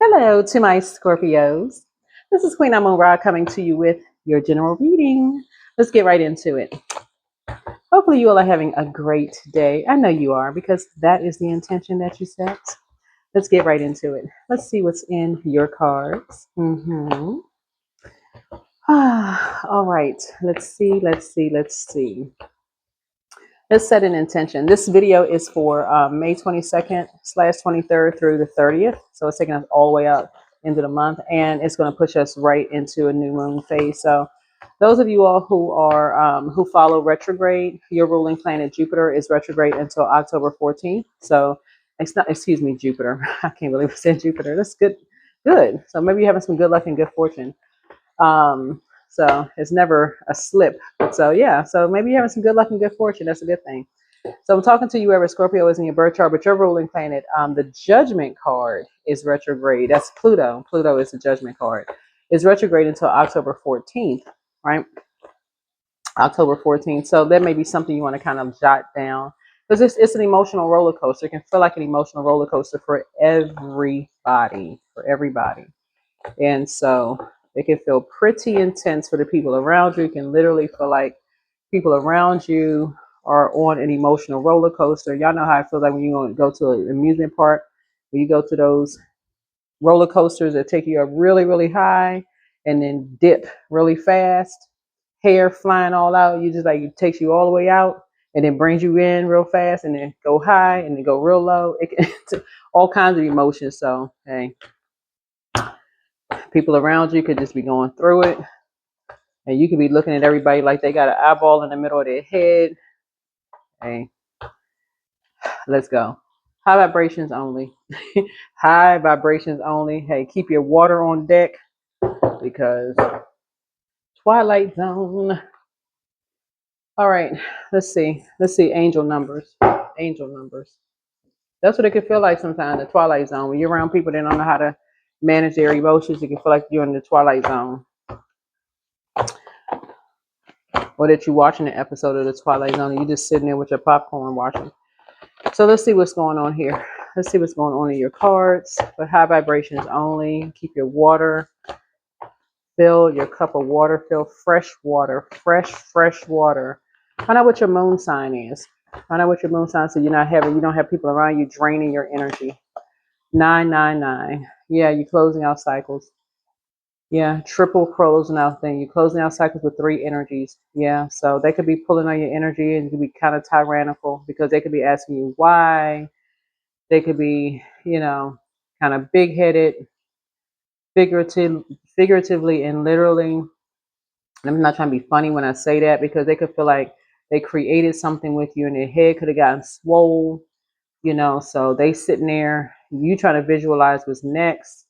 Hello to my Scorpios. This is Queen Amun Ra coming to you with your general reading. Let's get right into it. Hopefully, you all are having a great day. I know you are because that is the intention that you set. Let's get right into it. Let's see what's in your cards. All right. Let's see. Let's set an intention. This video is for May 22nd / 23rd through the 30th. So it's taking us all the way up into the month, and it's going to push us right into a new moon phase. So those of you all who follow retrograde, your ruling planet Jupiter is retrograde until October 14th. So it's not, excuse me, Jupiter. I can't believe I said Jupiter. That's good. Good. So maybe you're having some good luck and good fortune. So it's never a slip. So yeah, so maybe you're having some good luck and good fortune. That's a good thing. So I'm talking to you wherever Scorpio is in your birth chart, but your ruling planet, the Judgment card is retrograde. That's Pluto. Pluto is the Judgment card. It's retrograde until October 14th, right? October 14th. So that may be something you want to kind of jot down because it's an emotional roller coaster. It can feel like an emotional roller coaster for everybody, And so it can feel pretty intense for the people around you. It can literally feel like people around you are on an emotional roller coaster. Y'all know how it feels like when you go to an amusement park, when you go to those roller coasters that take you up really, really high and then dip really fast, hair flying all out. You just like, it takes you all the way out and then brings you in real fast and then go high and then go real low. It can, all kinds of emotions. So, hey, people around you could just be going through it. And you could be looking at everybody like they got an eyeball in the middle of their head. Hey, let's go. High vibrations only. High vibrations only. Hey, keep your water on deck because Twilight Zone. All right, let's see. Angel numbers. Angel numbers. That's what it can feel like sometimes, the Twilight Zone. When you're around people that don't know how to manage their emotions, it can feel like you're in the Twilight Zone. Or that you're watching an episode of the Twilight Zone and you're just sitting there with your popcorn watching. So let's see what's going on here. Let's see what's going on in your cards. But high vibrations only. Keep your water. Fill your cup of water. Fill fresh water. Fresh water. Find out what your moon sign is. Find out what your moon sign is so you don't have people around you draining your energy. 999. Yeah, you're closing out cycles. Yeah, triple closing out thing. You're closing out cycles with 3 energies. Yeah, so they could be pulling on your energy and you could be kind of tyrannical because they could be asking you why. They could be, kind of big-headed, figuratively and literally. And I'm not trying to be funny when I say that because they could feel like they created something with you and their head could have gotten swole, so they sitting there, you trying to visualize what's next.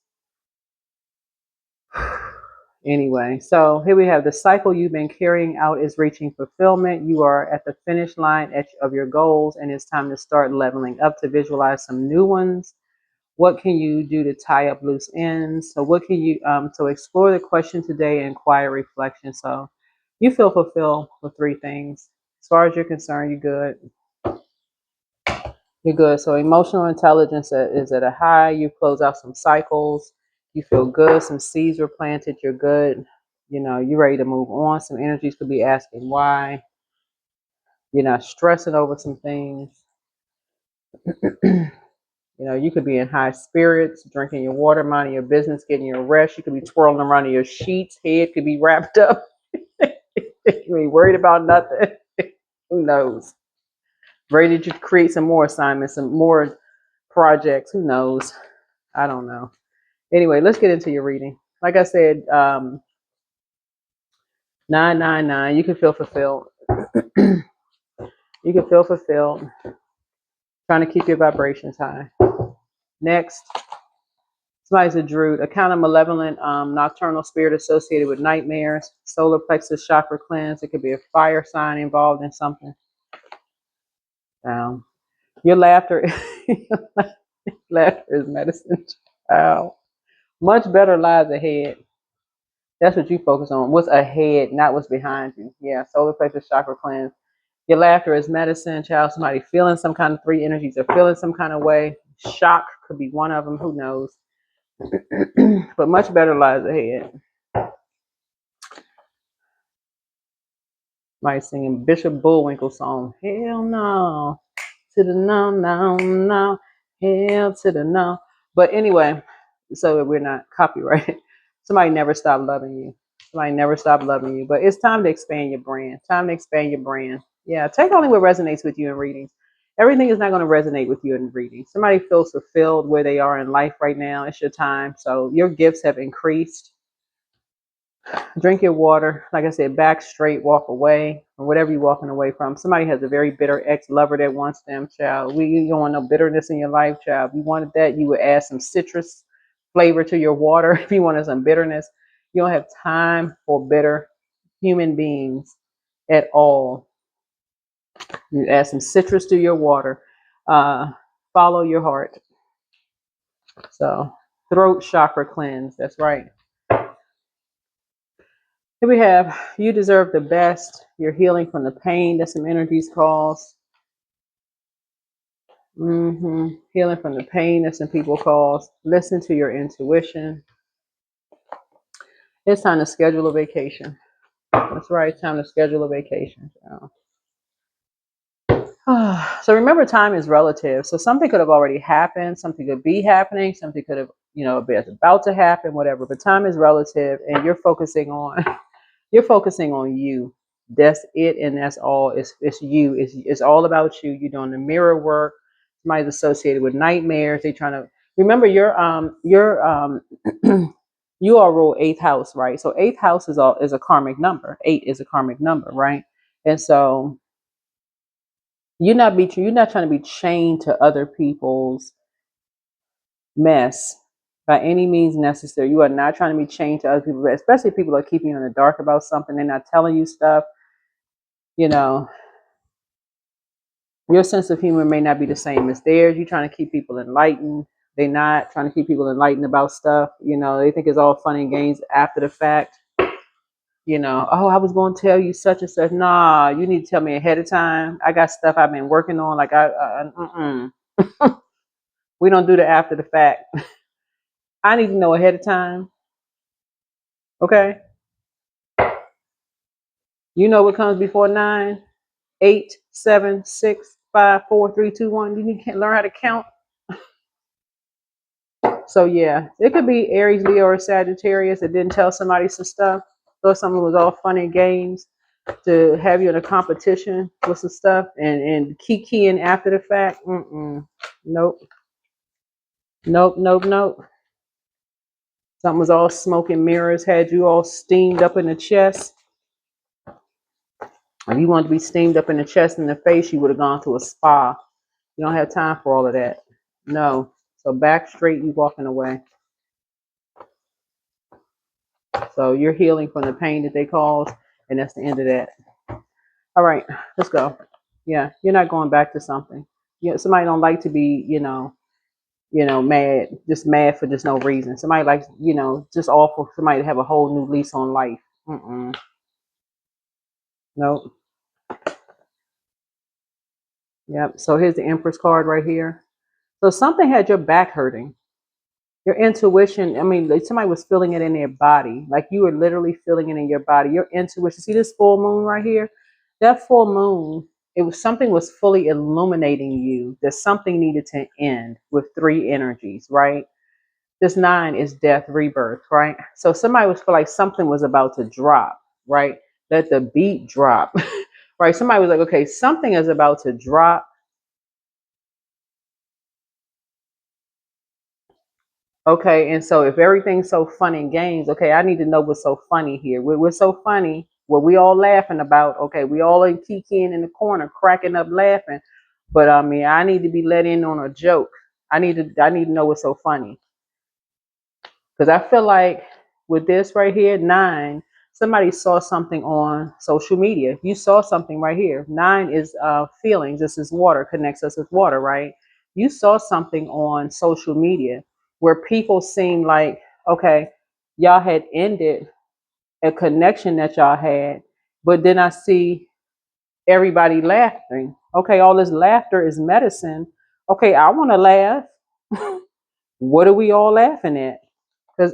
Anyway, so here we have the cycle you've been carrying out is reaching fulfillment. You are at the finish line of your goals, and it's time to start leveling up to visualize some new ones. What can you do to tie up loose ends? So what can you, so explore the question today and quiet reflection. So you feel fulfilled with 3 things. As far as you're concerned, you're good. You're good. So emotional intelligence is at a high. You close out some cycles. You feel good. Some seeds were planted. You're good. You're ready to move on. Some energies could be asking why. You're not stressing over some things. You could be in high spirits, drinking your water, minding your business, getting your rest. You could be twirling around in your sheets. Head could be wrapped up. You ain't worried about nothing. Who knows? Ready to create some more assignments, some more projects. Who knows? I don't know. Anyway, let's get into your reading. Like I said, 999, you can feel fulfilled. You can feel fulfilled. Trying to keep your vibrations high. Next, somebody's a druid, a kind of malevolent nocturnal spirit associated with nightmares, solar plexus chakra cleanse. It could be a fire sign involved in something. Your laughter, laughter is medicine. Wow. Much better lies ahead. That's what you focus on. What's ahead, not what's behind you. Yeah, solar plexus chakra cleanse. Your laughter is medicine, child. Somebody feeling some kind of 3 energies or feeling some kind of way. Shock could be one of them. Who knows? But much better lies ahead. Might singing Bishop Bullwinkle song. Hell no. To the no, no, no. Hell to the no. But anyway, so that we're not copyrighted. Somebody never stopped loving you. Somebody never stopped loving you. But it's time to expand your brand. Time to expand your brand. Yeah, take only what resonates with you in readings. Everything is not going to resonate with you in readings. Somebody feels fulfilled where they are in life right now. It's your time. So your gifts have increased. Drink your water. Like I said, back straight, walk away, or whatever you're walking away from. Somebody has a very bitter ex-lover that wants them, child. You don't want no bitterness in your life, child. If you wanted that, you would add some citrus flavor to your water. If you wanted some bitterness, you don't have time for bitter human beings at all. You add some citrus to your water. Follow your heart. So, throat chakra cleanse. That's right. Here we have, you deserve the best. You're healing from the pain that some energies cause. Healing from the pain that some people cause. Listen to your intuition. It's time to schedule a vacation. That's right. It's time to schedule a vacation. So remember, time is relative. So something could have already happened. Something could be happening. Something could have, been about to happen, whatever. But time is relative, and you're focusing on you. That's it, and that's all. It's you. It's all about you. You're doing the mirror work. Somebody's associated with nightmares. They trying to remember your you all rule eighth house, right? So eighth house is a karmic number. 8 is a karmic number, right? And so you're not trying to be chained to other people's mess by any means necessary. You are not trying to be chained to other people, especially if people are keeping you in the dark about something. They're not telling you stuff. You know, your sense of humor may not be the same as theirs. You're trying to keep people enlightened. They're not trying to keep people enlightened about stuff. They think it's all fun and games after the fact. Oh, I was going to tell you such and such. Nah, you need to tell me ahead of time. I got stuff I've been working on. Like we don't do the after the fact. I need to know ahead of time. Okay. You know what comes before 9, 8, 7, 6, 5, 4, 3, 2, 1. You need to learn how to count. So yeah, it could be Aries, Leo, or Sagittarius that didn't tell somebody some stuff. Thought something was all fun and games to have you in a competition with some stuff and keying after the fact. Nope. Nope. Nope. Nope. Something was all smoke and mirrors, had you all steamed up in the chest. If you wanted to be steamed up in the chest and the face, you would have gone to a spa. You don't have time for all of that. No. So back straight, you walking away. So you're healing from the pain that they caused, and that's the end of that. All right, let's go. Yeah, you're not going back to something. Somebody don't like to be, mad, just mad for just no reason. Somebody likes, just awful. Somebody to have a whole new lease on life. Nope. Yep. So here's the Empress card right here. So something had your back hurting. Your intuition, I mean, like somebody was feeling it in their body. Like you were literally feeling it in your body. Your intuition. See this full moon right here? That full moon, something was fully illuminating you that something needed to end with 3 energies, right? This 9 is death, rebirth, right? So somebody was feel like something was about to drop, right? Let the beat drop, right? Somebody was like, okay, something is about to drop. Okay, and so if everything's so fun and games, okay, I need to know what's so funny here. We're so funny. What we all laughing about? Okay, we all in kikiing in the corner, cracking up, laughing. But I mean, I need to be let in on a joke. I need to know what's so funny. Because I feel like with this right here, 9, somebody saw something on social media. You saw something right here. 9 is feelings. This is water, connects us with water, right? You saw something on social media where people seem like, okay, y'all had ended a connection that y'all had, but then I see everybody laughing. Okay, all this laughter is medicine. Okay, I want to laugh. What are we all laughing at? Because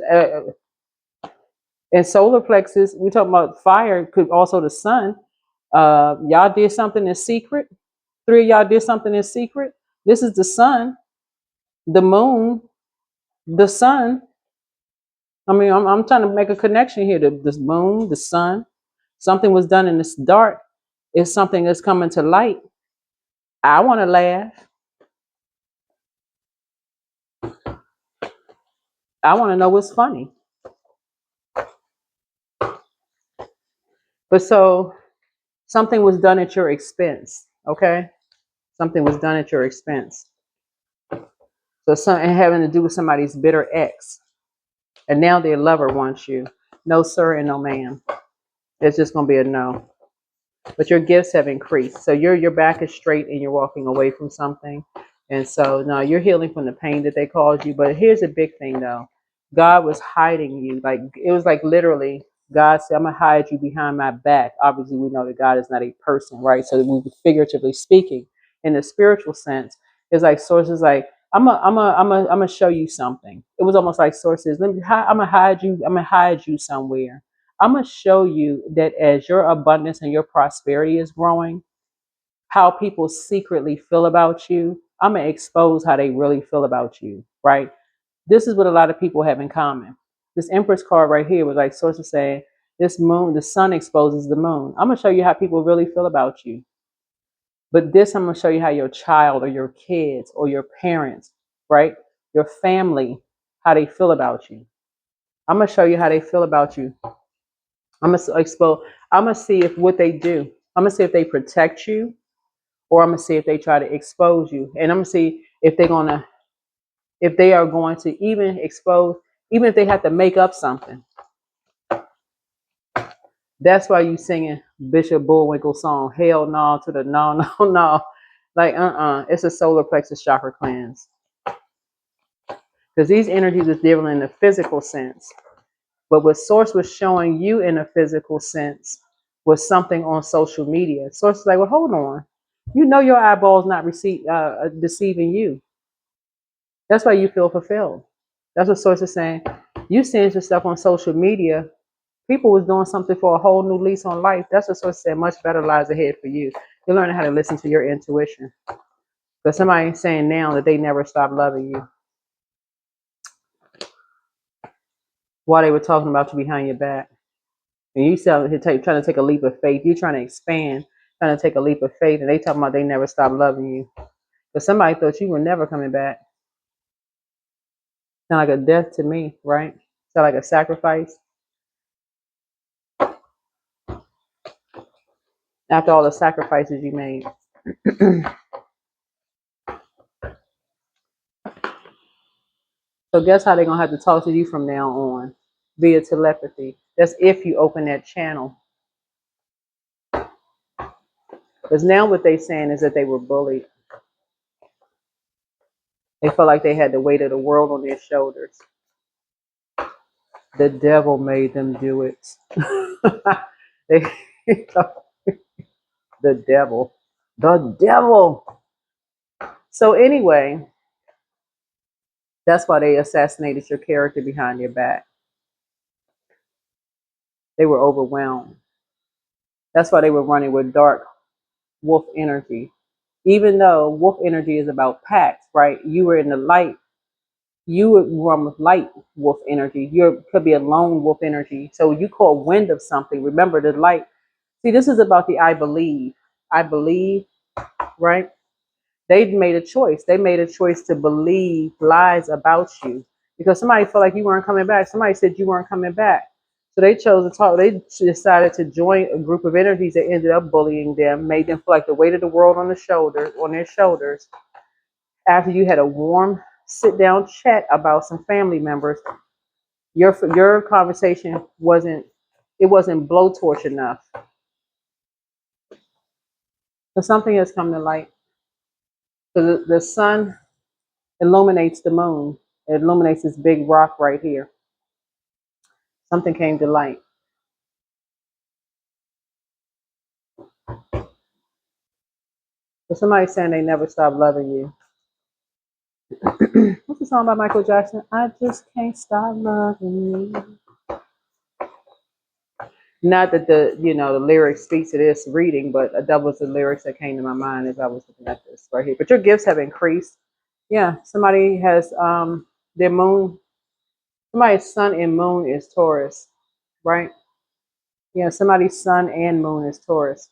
in solar plexus, we talk about fire, could also the sun. Y'all did something in secret. Three of y'all did something in secret. This is the sun, the moon, the sun. I mean, I'm trying to make a connection here. The moon, the sun, something was done in this dark. Is something that's coming to light. I want to laugh. I want to know what's funny. But so something was done at your expense. Okay, something was done at your expense. So something having to do with somebody's bitter ex, and now their lover wants you. No, sir, and no, ma'am. It's just gonna be a no. But your gifts have increased. So your back is straight and you're walking away from something. And so now you're healing from the pain that they caused you. But here's a big thing though. God was hiding you. Like it was like literally God said, I'm gonna hide you behind my back. Obviously, we know that God is not a person, right? So we figuratively speaking, in the spiritual sense, it's like sources like I'm gonna show you something. It was almost like sources. I'm gonna hide you. I'm gonna hide you somewhere. I'm going to show you that as your abundance and your prosperity is growing, how people secretly feel about you. I'm going to expose how they really feel about you, right? This is what a lot of people have in common. This Empress card right here was like sources saying, this moon, the sun exposes the moon. I'm going to show you how people really feel about you. But this, I'm going to show you how your child or your kids or your parents, right? Your family, how they feel about you. I'm going to show you how they feel about you. I'm gonna expose. I'm gonna see if what they do. I'm gonna see if they protect you, or I'm gonna see if they try to expose you, and I'm gonna see if if they are going to even expose, even if they have to make up something. That's why you singing Bishop Bullwinkle song. Hell no to the no, no, no. Like it's a solar plexus chakra cleanse because these energies is dealing in the physical sense. But what Source was showing you in a physical sense was something on social media. Source is like, well, hold on. You know your eyeballs not deceiving you. That's why you feel fulfilled. That's what Source is saying. You seeing your stuff on social media. People was doing something for a whole new lease on life. That's what Source said. Much better lies ahead for you. You're learning how to listen to your intuition. But somebody's saying now that they never stop loving you while they were talking about you behind your back. And you trying to take a leap of faith. You're trying to expand, trying to take a leap of faith, and they talking about they never stop loving you. But somebody thought you were never coming back. Sound like a death to me, right? Sound like a sacrifice. After all the sacrifices you made. So guess how they're gonna have to talk to you from now on? Via telepathy. That's if you open that channel. Because now what they're saying is that they were bullied. They felt like they had the weight of the world on their shoulders. The devil made them do it. they, the devil. The devil. So anyway, that's why they assassinated your character behind your back. They were overwhelmed. That's why they were running with dark wolf energy. Even though wolf energy is about packs, right? You were in the light. You would run with light wolf energy. You could be a lone wolf energy. So you caught wind of something. Remember the light. See, this is about the I believe. I believe, right? They made a choice. They made a choice to believe lies about you because somebody felt like you weren't coming back. Somebody said you weren't coming back. So they chose to talk. They decided to join a group of energies that ended up bullying them, made them feel like the weight of the world on their shoulders. After you had a warm sit down chat about some family members, your conversation wasn't blowtorch enough. So something has come to light. So the sun illuminates the moon. It illuminates this big rock right here. Something came to light. So somebody's saying they never stop loving you. What's the song by Michael Jackson? I just can't stop loving you. Not that the lyrics speak to this reading, but that was the lyrics that came to my mind as I was looking at this right here. But your gifts have increased. Yeah, somebody has their moon. Somebody's sun and moon is Taurus, right? Yeah, somebody's sun and moon is Taurus.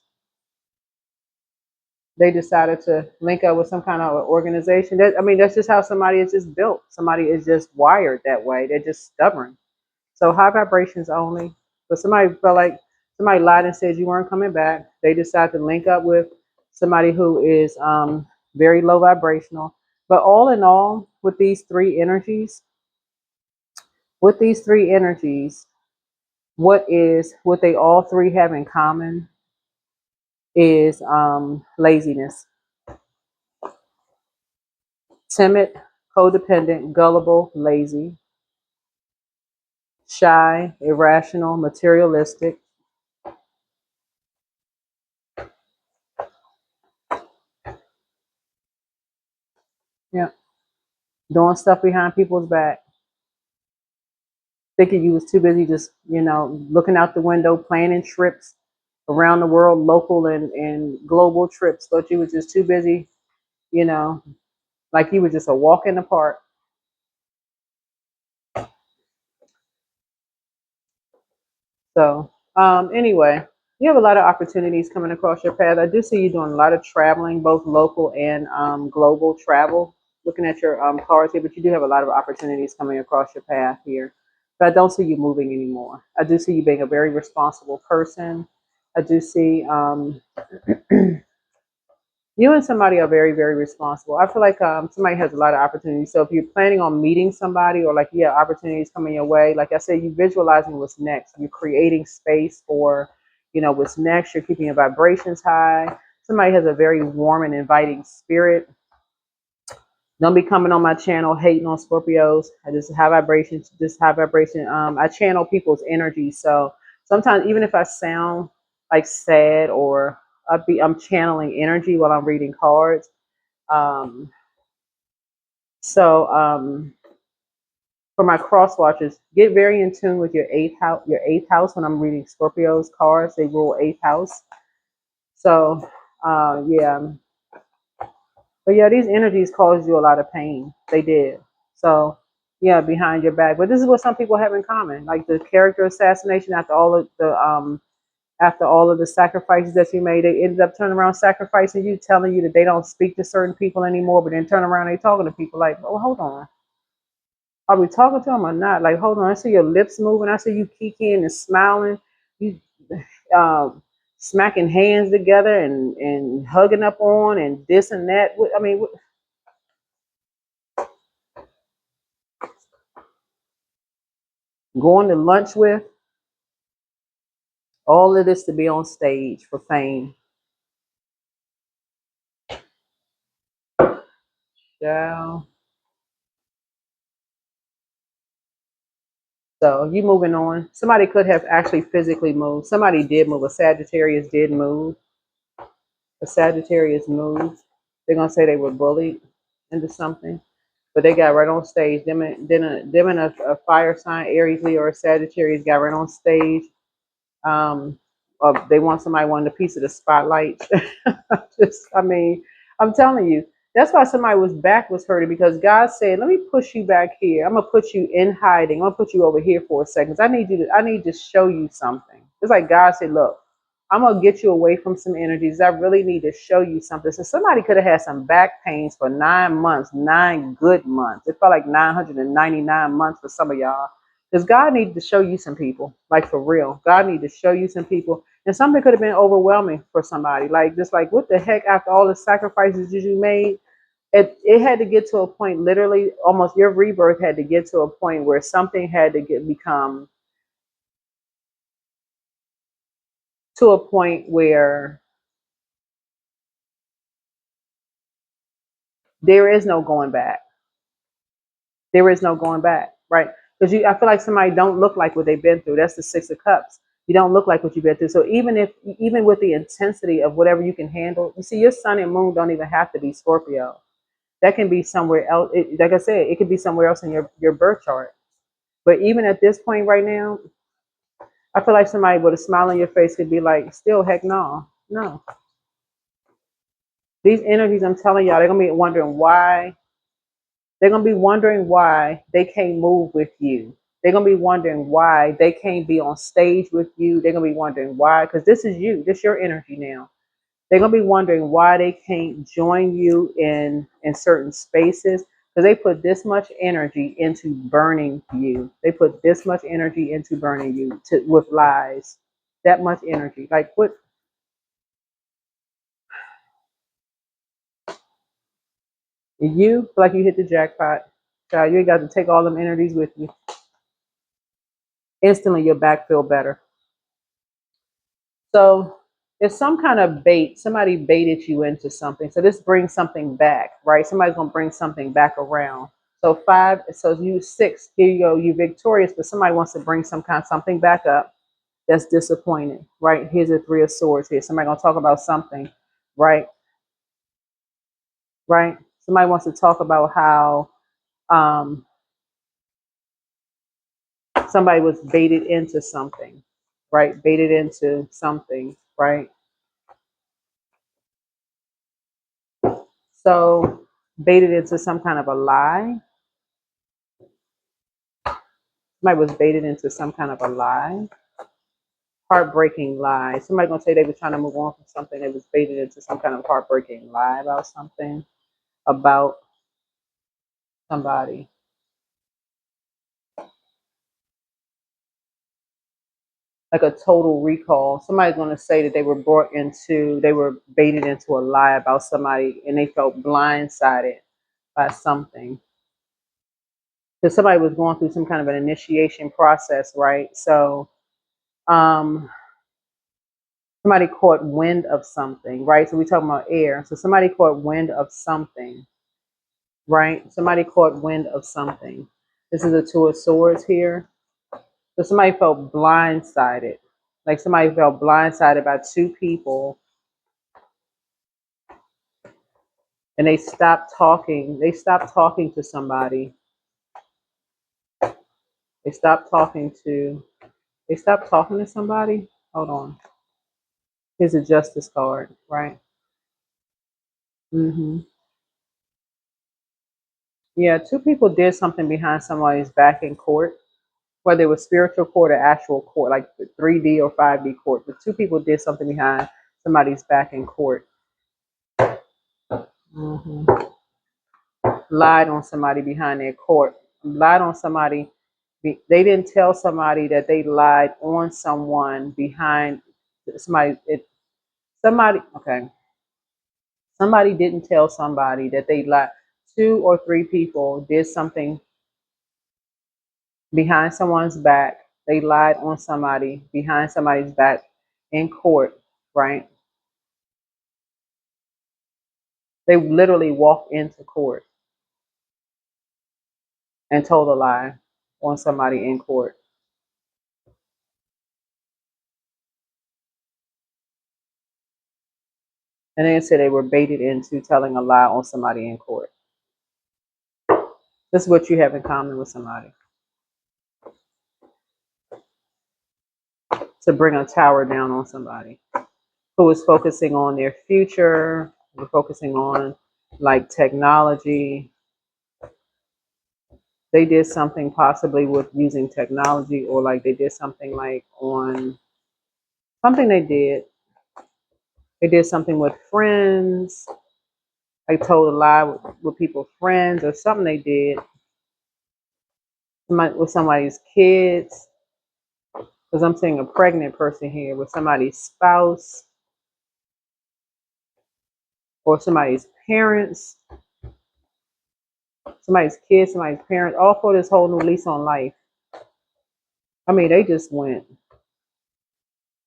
They decided to link up with some kind of organization. That's just how somebody is just built. Somebody is just wired that way. They're just stubborn. So high vibrations only. But somebody felt like somebody lied and said you weren't coming back. They decided to link up with somebody who is very low vibrational. But all in all, with these three energies, what they all three have in common is laziness. Timid, codependent, gullible, lazy, shy, irrational, materialistic. Yeah, doing stuff behind people's back. Thinking you was too busy just, looking out the window, planning trips around the world, local and global trips. Thought you was just too busy, you know, like you were just a walk in the park. So, anyway, you have a lot of opportunities coming across your path. I do see you doing a lot of traveling, both local and global travel. Looking at your cards here, but you do have a lot of opportunities coming across your path here. But I don't see you moving anymore. I do see you being a very responsible person. I do see you and somebody are very, very responsible. I feel like somebody has a lot of opportunities. So if you're planning on meeting somebody or like you have opportunities coming your way, like I said, you visualizing what's next. You're creating space for, what's next. You're keeping your vibrations high. Somebody has a very warm and inviting spirit. Don't be coming on my channel hating on Scorpios. I just high vibrations, just high vibration. I channel people's energy. So sometimes even if I sound like sad or upbeat, I'm channeling energy while I'm reading cards. Um, so for my cross watchers, get very in tune with your eighth house when I'm reading Scorpio's cards. They rule eighth house. So yeah. But yeah, these energies caused you a lot of pain. They did. So yeah, behind your back. But this is what some people have in common. Like the character assassination after all of the sacrifices that you made, they ended up turning around sacrificing you, telling you that they don't speak to certain people anymore, but then turn around and they talking to people like, oh, hold on. Are we talking to them or not? Like, hold on. I see your lips moving. I see you kicking and smiling. You um, smacking hands together and hugging up on and this and that. I mean, going to lunch with, all of this to be on stage for fame. Yeah. So you moving on. Somebody could have actually physically moved. Somebody did move. A Sagittarius did move. A Sagittarius moved. They're gonna say they were bullied into something, but they got right on stage. Them and a fire sign, Aries, Leo, or Sagittarius got right on stage. They want somebody wanting a piece of the spotlight. I'm telling you, that's why somebody was back was hurting because God said, "Let me push you back here. I'm gonna put you in hiding. I'm gonna put you over here for a second. I need to show you something." It's like God said, "Look, I'm gonna get you away from some energies. I really need to show you something." So somebody could have had some back pains for 9 months, 9 good months. It felt like 999 months for some of y'all. Because God needed to show you some people, like for real. God needed to show you some people. And something could have been overwhelming for somebody. Like, just like, what the heck, after all the sacrifices that you made, it had to get to a point, literally, almost your rebirth had to get to a point where something had to become to a point where there is no going back. There is no going back, right? Because I feel like somebody don't look like what they've been through. That's the Six of Cups. You don't look like what you've been through. So even with the intensity of whatever you can handle, you see, your sun and moon don't even have to be Scorpio. That can be somewhere else. Like I said, it could be somewhere else in your birth chart. But even at this point right now, I feel like somebody with a smile on your face could be like, still heck no. No. These energies, I'm telling y'all, they're gonna be wondering why. They're gonna be wondering why they can't move with you. They're gonna be wondering why they can't be on stage with you. They're gonna be wondering why, because this is you. This is your energy now. They're gonna be wondering why they can't join you in certain spaces because they put this much energy into burning you. They put this much energy into burning you with lies. That much energy. Like what? You feel like you hit the jackpot. Child, you ain't got to take all them energies with you. Instantly, your back feel better. So it's some kind of bait. Somebody baited you into something. So this brings something back, right? Somebody's gonna bring something back around. So five, so you six, here you go, you victorious, but somebody wants to bring something back up that's disappointing, right? Here's a three of swords here. Somebody gonna talk about something, right? Right? Somebody wants to talk about how um somebody was baited into something, right? Baited into something, right? So baited into some kind of a lie. Somebody was baited into some kind of a lie. Heartbreaking lie. Somebody gonna say they were trying to move on from something. They was baited into some kind of heartbreaking lie about something, about somebody. Like a total recall. Somebody's gonna say that they were baited into a lie about somebody and they felt blindsided by something. Because somebody was going through some kind of an initiation process, right? So somebody caught wind of something, right? So we're talking about air. So somebody caught wind of something, right? Somebody caught wind of something. This is a two of swords here. So somebody felt blindsided. Like somebody felt blindsided by two people and they stopped talking. They stopped talking to somebody. They stopped talking to they stopped talking to somebody. Hold on. Here's a justice card, right? Mm-hmm. Yeah, two people did something behind somebody's back in court, whether it was spiritual court or actual court, like the 3D or 5D court. But two people did something behind somebody's back in court. Hmm. Lied on somebody behind their court. Lied on somebody. They didn't tell somebody that they lied on someone behind somebody. Somebody, okay. Somebody didn't tell somebody that they lied. Two or three people did something behind someone's back. They lied on somebody behind somebody's back in court, right? They literally walked into court and told a lie on somebody in court. And then said they were baited into telling a lie on somebody in court. This is what you have in common with somebody. To bring a tower down on somebody who is focusing on their future, who focusing on like technology. They did something possibly with using technology, or like they did something like on something they did. They did something with friends. They told a lie with people's friends, or something they did with somebody's kids. Because I'm seeing a pregnant person here with somebody's spouse or somebody's parents, somebody's kids, somebody's parents, all for this whole new lease on life. I mean, they just went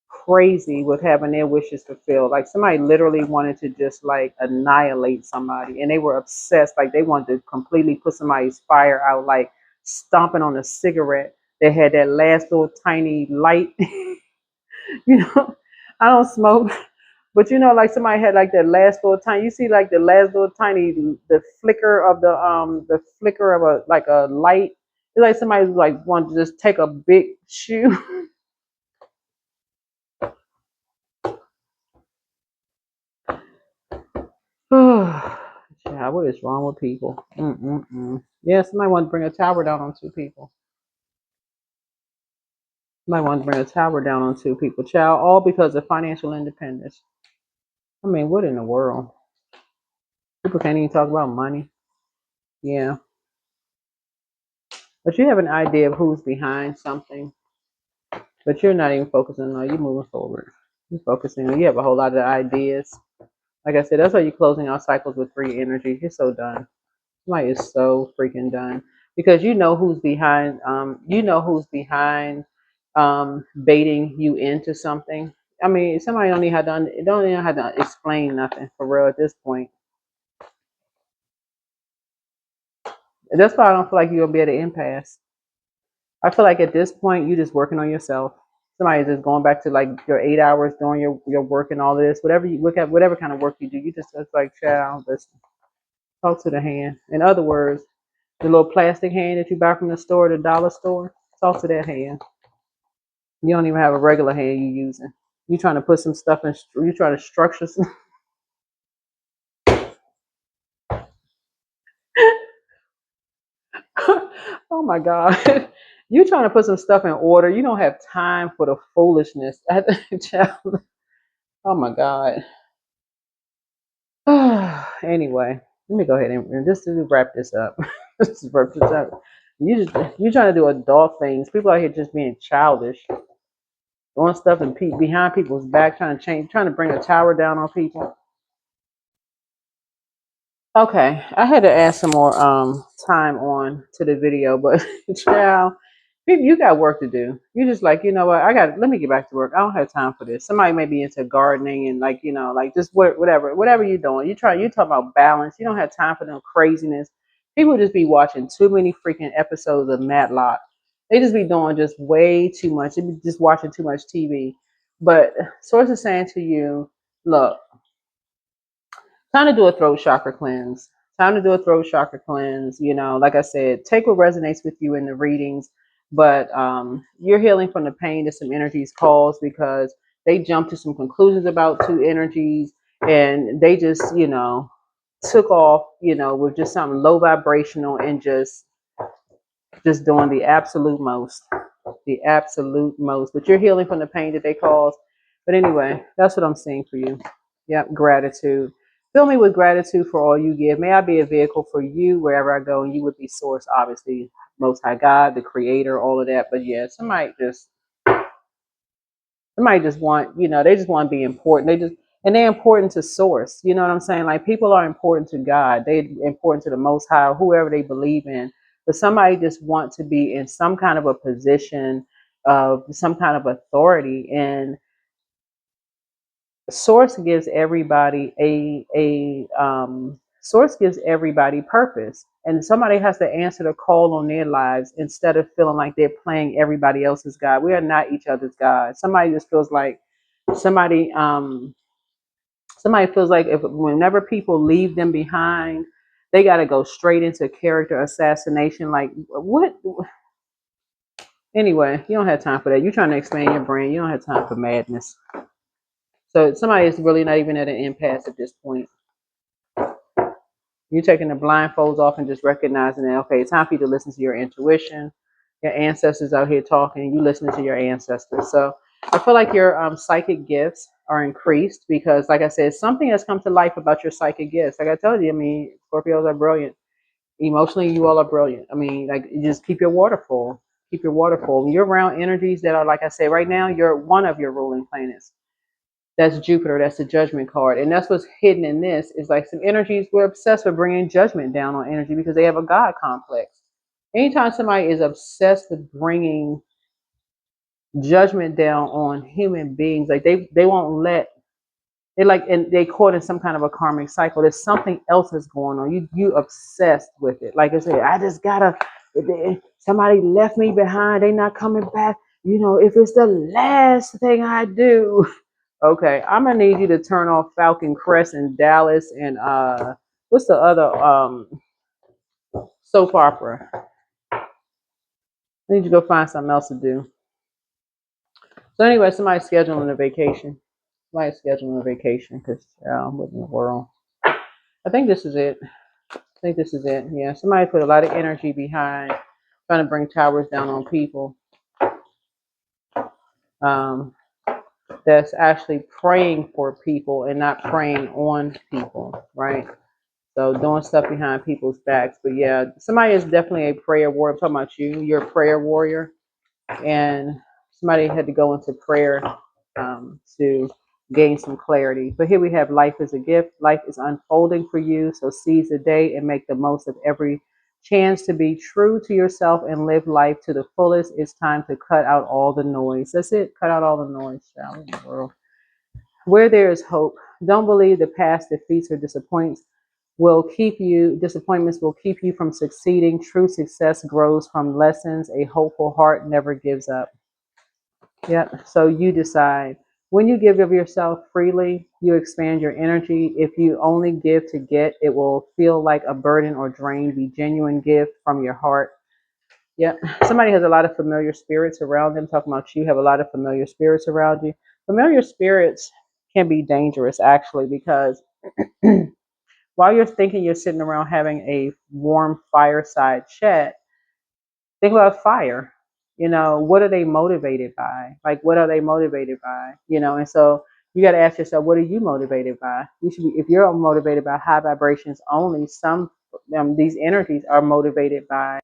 crazy with having their wishes fulfilled. Like somebody literally wanted to just like annihilate somebody, and they were obsessed. Like they wanted to completely put somebody's fire out, like stomping on a cigarette that had that last little tiny light. You know, I don't smoke, But you know, like somebody had like that last little tiny. You see, like the last little tiny, the flicker of a like a light. It's like somebody like wanted to just take a big shoe. Child, what is wrong with people? Mm-mm-mm. Yeah, somebody want to bring a tower down on two people. Somebody want to bring a tower down on two people. Child, all because of financial independence. I mean, what in the world? People can't even talk about money. Yeah, but you have an idea of who's behind something, but you're not even focusing on. You're moving forward. You're focusing on. You have a whole lot of ideas. Like I said, that's why you're closing out cycles with three energy. You're so done. Somebody is so freaking done because you know who's behind. You know who's behind baiting you into something. I mean, somebody don't even have to explain nothing for real at this point. That's why I don't feel like you're gonna be at an impasse. I feel like at this point you're just working on yourself. Somebody's just going back to like your 8 hours doing your work and all of this. Whatever you look at, whatever kind of work you do, you just it's like, child, listen, talk to the hand. In other words, the little plastic hand that you buy from the store, the dollar store, talk to that hand. You don't even have a regular hand you using. You trying to put some stuff in. You trying to structure some. Oh my God. You trying to put some stuff in order. You don't have time for the foolishness. Child. Oh my God. Anyway, let me go ahead and just to wrap this up. Just wrap this up. You trying to do adult things. People out here just being childish, doing stuff and behind people's back, trying to bring a tower down on people. Okay, I had to add some more time on to the video, but child, you got work to do. You just like, you know what? Let me get back to work. I don't have time for this. Somebody may be into gardening and like, you know, like just whatever you're doing. You talk about balance. You don't have time for no craziness. People just be watching too many freaking episodes of Matlock. They just be doing just way too much. They be just watching too much TV. But source is saying to you, look, time to do a throat chakra cleanse. Time to do a throat chakra cleanse. You know, like I said, take what resonates with you in the readings, but you're healing from the pain that some energies cause because they jump to some conclusions about two energies and they just, you know, took off, you know, with just something low vibrational and just doing the absolute most. But you're healing from the pain that they cause. But anyway, that's what I'm seeing for you. Yep, gratitude. Fill me with gratitude for all you give. May I be a vehicle for you wherever I go, and you would be source, obviously, Most High God, the Creator, all of that. But yeah, somebody just want, you know, they just want to be important. And they're important to source. You know what I'm saying? Like people are important to God. They're important to the Most High, whoever they believe in. But somebody just want to be in some kind of a position of some kind of authority. And source gives everybody source gives everybody purpose. And somebody has to answer the call on their lives instead of feeling like they're playing everybody else's God. We are not each other's God. Somebody just feels like somebody somebody feels like if whenever people leave them behind, they got to go straight into character assassination. Like what? Anyway, you don't have time for that. You're trying to expand your brain. You don't have time for madness. So somebody is really not even at an impasse at this point. You're taking the blindfolds off and just recognizing that, okay, it's time for you to listen to your intuition. Your ancestors out here talking, you listening to your ancestors. So I feel like your psychic gifts are increased because, like I said, something has come to life about your psychic gifts. Like I told you, I mean, Scorpios are brilliant. Emotionally, you all are brilliant. I mean, like, you just keep your water full. Keep your water full. You're around energies that are, like I said, right now, you're one of your ruling planets. That's Jupiter. That's the judgment card. And that's what's hidden in this is like some energies. We're obsessed with bringing judgment down on energy because they have a God complex. Anytime somebody is obsessed with bringing judgment down on human beings, like they won't let they like and they caught in some kind of a karmic cycle. There's something else that's going on. You obsessed with it. Like I said, I just gotta. Somebody left me behind. They not coming back. You know, if it's the last thing I do. Okay, I'm gonna need you to turn off Falcon Crest in Dallas and what's the other soap opera? I need you to go find something else to do. So anyway, somebody's scheduling a vacation. Somebody's scheduling a vacation because what in the world? I think this is it. I think this is it. Yeah, somebody put a lot of energy behind trying to bring towers down on people. That's actually praying for people and not praying on people, right? So doing stuff behind people's backs. But yeah, somebody is definitely a prayer warrior. I'm talking about you. You're a prayer warrior. And somebody had to go into prayer to gain some clarity. But here we have life is a gift. Life is unfolding for you. So seize the day and make the most of every chance to be true to yourself and live life to the fullest. It's time to cut out all the noise. That's it. Cut out all the noise, shall we, in the world. Where there is hope, don't believe the past defeats or disappointments will keep you from succeeding. True success grows from lessons. A hopeful heart never gives up. Yep. So you decide. When you give of yourself freely, you expand your energy. If you only give to get, it will feel like a burden or drain. Be genuine, give from your heart. Yep. Somebody has a lot of familiar spirits around them. Talking about you have a lot of familiar spirits around you. Familiar spirits can be dangerous actually because while you're thinking you're sitting around having a warm fireside chat, think about fire. What are they motivated by? Like, what are they motivated by? And so you got to ask yourself, what are you motivated by? You should be, if you're motivated by high vibrations only, these energies are motivated by